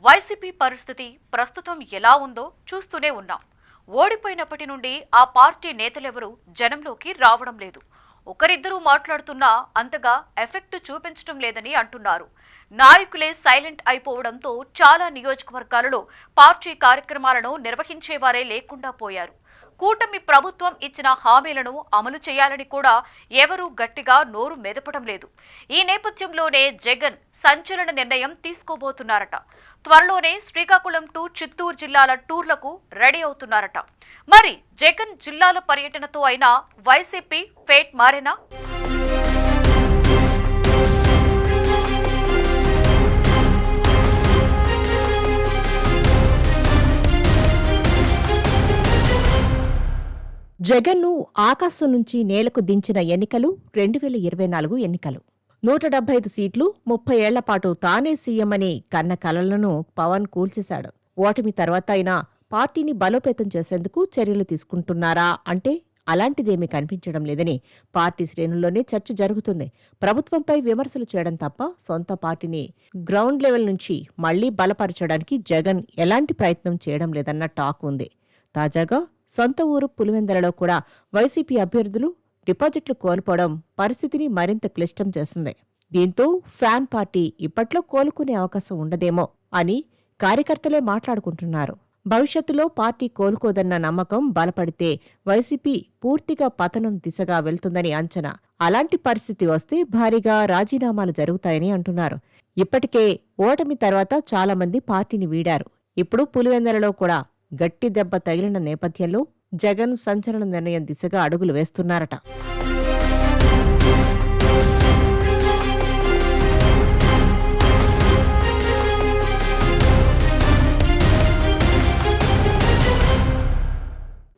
YCP పరిస్థితి ప్రస్తుతం ఎలా ఉందో చూస్తూనే ఉన్నాం. ఓడిపోయినప్పటి నుండి ఆ పార్టీ నేతలెవరూ జనంలోకి రావడం లేదు. ఒకరిద్దరూ మాట్లాడుతున్నా అంతగా ఎఫెక్ట్ చూపించడం లేదని అంటున్నారు. నాయకులే సైలెంట్ అయిపోవడంతో చాలా నియోజకవర్గాలలో పార్టీ కార్యక్రమాలను నిర్వహించేవారే లేకుండా పోయారు. కూటమి ప్రభుత్వం ఇచ్చిన హామీలను అమలు చేయాలని కూడా ఎవరూ గట్టిగా నోరు మెదపడం లేదు. ఈ నేపథ్యంలోనే జగన్ సంచలన నిర్ణయం తీసుకోబోతున్నారట. త్వరలోనే శ్రీకాకుళం టు చిత్తూరు జిల్లాల టూర్లకు రెడీ అవుతున్నారట. మరి జగన్ జిల్లాల పర్యటనతో అయినా వైసీపీ ఫేట్ మారేనా? జగన్ను ఆకాశం నుంచి నేలకు దించిన ఎన్నికలు 2024 ఎన్నికలు. 175 సీట్లు, 30 ఏళ్లపాటు తానే సీఎం అని కన్న కలలను పవన్ కూల్చేశాడు. ఓటమి తర్వాత అయినా పార్టీని బలోపేతం చేసేందుకు చర్యలు తీసుకుంటున్నారా అంటే అలాంటిదేమీ కనిపించడం లేదని పార్టీ శ్రేణుల్లోనే చర్చ జరుగుతుంది. ప్రభుత్వంపై విమర్శలు చేయడం తప్ప సొంత పార్టీని గ్రౌండ్ లెవెల్ నుంచి మళ్లీ బలపరచడానికి జగన్ ఎలాంటి ప్రయత్నం చేయడం లేదన్న టాక్ ఉంది. తాజాగా సొంత ఊరు పులివెందలలో కూడా వైసీపీ అభ్యర్థులు డిపాజిట్లు కోల్పోవడం పరిస్థితిని మరింత క్లిష్టం చేసింది. దీంతో ఫ్యాన్ పార్టీ ఇప్పట్లో కోలుకునే అవకాశం ఉండదేమో అని కార్యకర్తలే మాట్లాడుకుంటున్నారు. భవిష్యత్తులో పార్టీ కోలుకోదన్న నమ్మకం బలపడితే వైసీపీ పూర్తిగా పతనం దిశగా వెళ్తుందని అంచనా. అలాంటి పరిస్థితి వస్తే భారీగా రాజీనామాలు జరుగుతాయని అంటున్నారు. ఇప్పటికే ఓటమి తర్వాత చాలా మంది పార్టీని వీడారు. ఇప్పుడు పులివెందలలో కూడా గట్టి దెబ్బ తగిలిన నేపథ్యంలో జగన్ సంచలన నిర్ణయం దిశగా అడుగులు వేస్తున్నారట.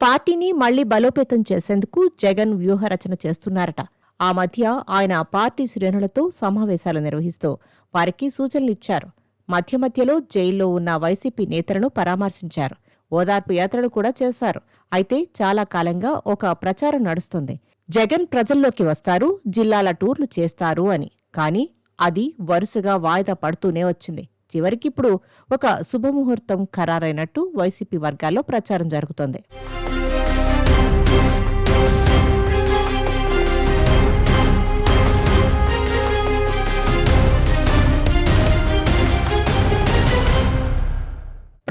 పార్టీని మళ్లీ బలోపేతం చేసేందుకు జగన్ వ్యూహరచన చేస్తున్నారట. ఆ మధ్య ఆయన పార్టీ శ్రేణులతో సమావేశాలు నిర్వహిస్తూ వారికి సూచనలిచ్చారు. మధ్యలో జైల్లో ఉన్న వైసీపీ నేతలను పరామర్శించారు. ఓదార్పు యాత్రలు కూడా చేశారు. అయితే చాలా కాలంగా ఒక ప్రచారం నడుస్తుంది. జగన్ ప్రజల్లోకి వస్తారు, జిల్లాల టూర్లు చేస్తారు అని. కానీ అది వరుసగా వాయిదా పడుతూనే వచ్చింది. చివరికిప్పుడు ఒక శుభముహూర్తం ఖరారైనట్టు వైసీపీ వర్గాల్లో ప్రచారం జరుగుతోంది.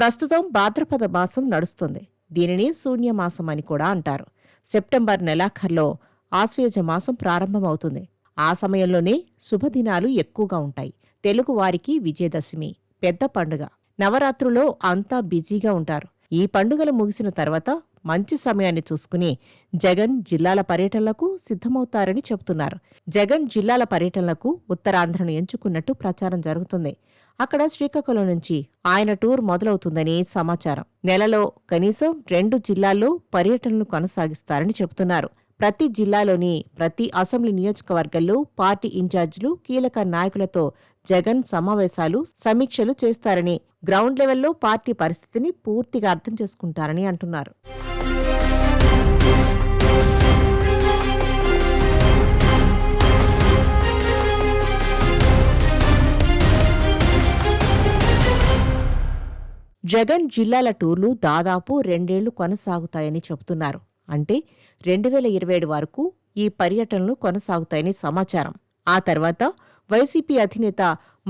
ప్రస్తుతం భాద్రపద మాసం నడుస్తుంది. దీనిని శూన్యమాసం అని కూడా అంటారు. సెప్టెంబర్ నెలాఖర్లో ఆశ్వయుజ మాసం ప్రారంభమవుతుంది. ఆ సమయంలోనే శుభదినాలు ఎక్కువగా ఉంటాయి. తెలుగువారికి విజయదశమి పెద్ద పండుగ. నవరాత్రులో అంతా బిజీగా ఉంటారు. ఈ పండుగలు ముగిసిన తర్వాత మంచి సమయాన్ని చూసుకుని జగన్ జిల్లాల పర్యటనలకు సిద్ధమవుతారని చెబుతున్నారు. జగన్ జిల్లాల పర్యటనలకు ఉత్తరాంధ్రను ఎంచుకున్నట్టు ప్రచారం జరుగుతుంది. అక్కడ శ్రీకాకుళం నుంచి ఆయన టూర్ మొదలవుతుందని సమాచారం. నెలలో కనీసం 2 జిల్లాల్లో పర్యటనలు కొనసాగిస్తారని చెబుతున్నారు. ప్రతి జిల్లాలోని ప్రతి అసెంబ్లీ నియోజకవర్గంలో పార్టీ ఇన్ఛార్జీలు, కీలక నాయకులతో జగన్ సమావేశాలు, సమీక్షలు చేస్తారని, గ్రౌండ్ లెవెల్లో పార్టీ పరిస్థితిని పూర్తిగా అర్థం చేసుకుంటారని అంటున్నారు. జగన్ జిల్లాల టూర్లు దాదాపు 2 ఏళ్లు కొనసాగుతాయని చెబుతున్నారు. అంటే 2027 వరకు ఈ పర్యటనలు కొనసాగుతాయని సమాచారం. ఆ తర్వాత వైసీపీ అధినేత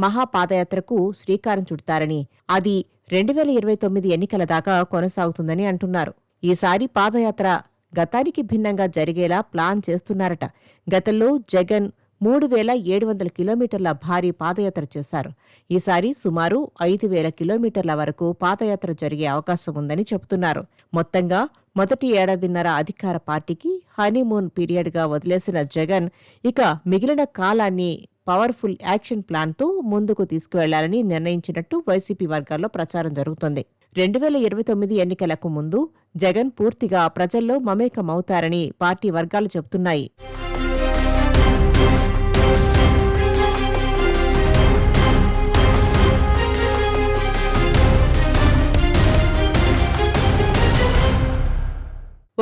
మహాపాదయాత్రకు శ్రీకారం చుడతారని, అది 2029 ఎన్నికల దాకా కొనసాగుతుందని అంటున్నారు. ఈసారి పాదయాత్ర గతానికి భిన్నంగా జరిగేలా ప్లాన్ చేస్తున్నారట. గతంలో జగన్ 3700 కిలోమీటర్ల భారీ పాదయాత్ర చేశారు. ఈసారి సుమారు 5000 కిలోమీటర్ల వరకు పాదయాత్ర జరిగే అవకాశం ఉందని చెబుతున్నారు. మొత్తంగా మొదటి ఏడాదిన్నర అధికార పార్టీకి హనీమూన్ పీరియడ్గా వదిలేసిన జగన్ ఇక మిగిలిన కాలాన్ని పవర్ఫుల్ యాక్షన్ ప్లాన్తో ముందుకు తీసుకువెళ్లాలని నిర్ణయించినట్టు వైసీపీ వర్గాల్లో ప్రచారం జరుగుతోంది. 2029 ఎన్నికలకు ముందు జగన్ పూర్తిగా ప్రజల్లో మమేకమవుతారని పార్టీ వర్గాలు చెబుతున్నాయి.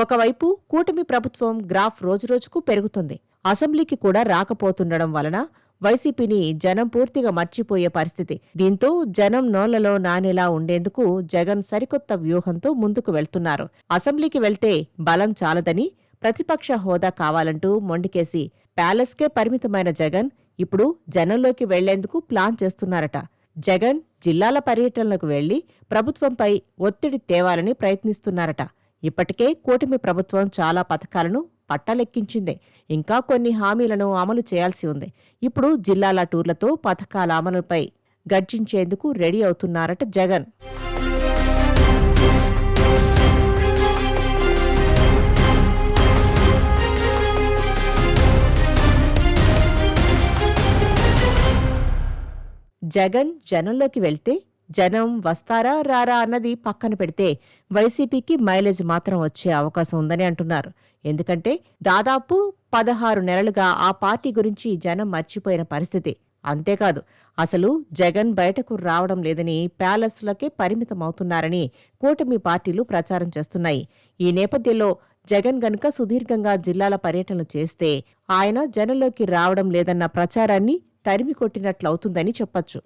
ఒకవైపు కూటమి ప్రభుత్వం గ్రాఫ్ రోజురోజుకు పెరుగుతుంది. అసెంబ్లీకి కూడా రాకపోతుండడం వలన వైసీపీని జనం పూర్తిగా మర్చిపోయే పరిస్థితి. దీంతో జనం నోళ్లలో నానేలా ఉండేందుకు జగన్ సరికొత్త వ్యూహంతో ముందుకు వెళ్తున్నారు. అసెంబ్లీకి వెళ్తే బలం చాలదని, ప్రతిపక్ష హోదా కావాలంటూ మొండికేసి ప్యాలెస్కే పరిమితమైన జగన్ ఇప్పుడు జనంలోకి వెళ్లేందుకు ప్లాన్ చేస్తున్నారట. జగన్ జిల్లాల పర్యటనలకు వెళ్లి ప్రభుత్వంపై ఒత్తిడి తేవాలని ప్రయత్నిస్తున్నారట. ఇప్పటికే కూటమి ప్రభుత్వం చాలా పథకాలను పట్టలెక్కించింది. ఇంకా కొన్ని హామీలను అమలు చేయాల్సి ఉంది. ఇప్పుడు జిల్లాల టూర్లతో పథకాల అమలుపై గర్జించేందుకు రెడీ అవుతున్నారట జగన్. జగన్ జనంలోకి వెళ్తే జనం వస్తారా రారా అన్నది పక్కన పెడితే వైసీపీకి మైలేజ్ మాత్రం వచ్చే అవకాశం ఉందని అంటున్నారు. ఎందుకంటే దాదాపు 16 నెలలుగా ఆ పార్టీ గురించి జనం మర్చిపోయిన పరిస్థితి. అంతేకాదు అసలు జగన్ బయటకు రావడం లేదని, ప్యాలెస్లకే పరిమితమవుతున్నారని కూటమి పార్టీలు ప్రచారం చేస్తున్నాయి. ఈ నేపథ్యంలో జగన్ గనుక సుదీర్ఘంగా జిల్లాల పర్యటనలు చేస్తే ఆయన జనంలోకి రావడం లేదన్న ప్రచారాన్ని తరిమికొట్టినట్లవుతుందని చెప్పొచ్చు.